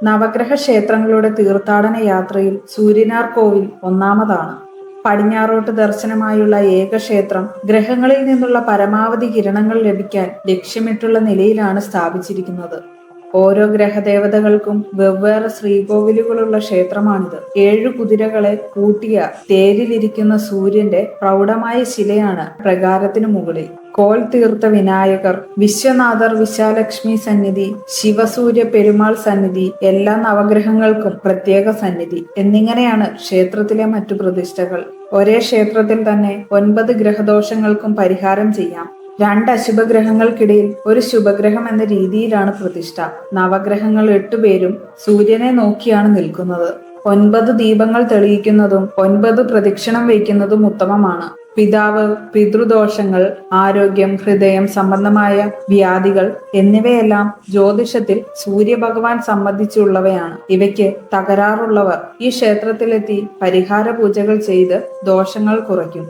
നവഗ്രഹ ക്ഷേത്രങ്ങളുടെ തീർത്ഥാടന യാത്രയിൽ സൂര്യനാർ കോവിൽ ഒന്നാമതാണ്. പടിഞ്ഞാറോട്ട് ദർശനമായുള്ള ഏക ക്ഷേത്രം ഗ്രഹങ്ങളിൽ നിന്നുള്ള പരമാവധി കിരണങ്ങൾ ലഭിക്കാൻ ലക്ഷ്യമിട്ടുള്ള നിലയിലാണ് സ്ഥാപിച്ചിരിക്കുന്നത്. ഓരോ ഗ്രഹദേവതകൾക്കും വെവ്വേറെ ശ്രീകോവിലുകളുള്ള ക്ഷേത്രമാണിത്. 7 കുതിരകളെ പൂട്ടിയ തേരിലിരിക്കുന്ന സൂര്യന്റെ പ്രൗഢമായ ശിലയാണ് പ്രകാരത്തിനു മുകളിൽ. കോൽ തീർത്ത വിനായകർ, വിശ്വനാഥർ വിശാലക്ഷ്മി സന്നിധി, ശിവസൂര്യ പെരുമാൾ സന്നിധി, എല്ലാ നവഗ്രഹങ്ങൾക്കും പ്രത്യേക സന്നിധി എന്നിങ്ങനെയാണ് ക്ഷേത്രത്തിലെ മറ്റു പ്രതിഷ്ഠകൾ. ഒരേ ക്ഷേത്രത്തിൽ തന്നെ 9 ഗ്രഹദോഷങ്ങൾക്കും പരിഹാരം ചെയ്യാം. 2 അശുഭഗ്രഹങ്ങൾക്കിടയിൽ ഒരു ശുഭഗ്രഹം എന്ന രീതിയിലാണ് പ്രതിഷ്ഠ. നവഗ്രഹങ്ങൾ 8 പേരും സൂര്യനെ നോക്കിയാണ് നിൽക്കുന്നത്. 9 ദീപങ്ങൾ തെളിയിക്കുന്നതും 9 പ്രദക്ഷിണം വയ്ക്കുന്നതും ഉത്തമമാണ്. പിതാവ്, പിതൃദോഷങ്ങൾ, ആരോഗ്യം, ഹൃദയം സംബന്ധമായ വ്യാധികൾ എന്നിവയെല്ലാം ജ്യോതിഷത്തിൽ സൂര്യഭഗവാൻ സംബന്ധിച്ചുള്ളവയാണ്. ഇവയ്ക്ക് തകരാറുള്ളവർ ഈ ക്ഷേത്രത്തിലെത്തി പരിഹാര പൂജകൾ ചെയ്ത് ദോഷങ്ങൾ കുറയ്ക്കും.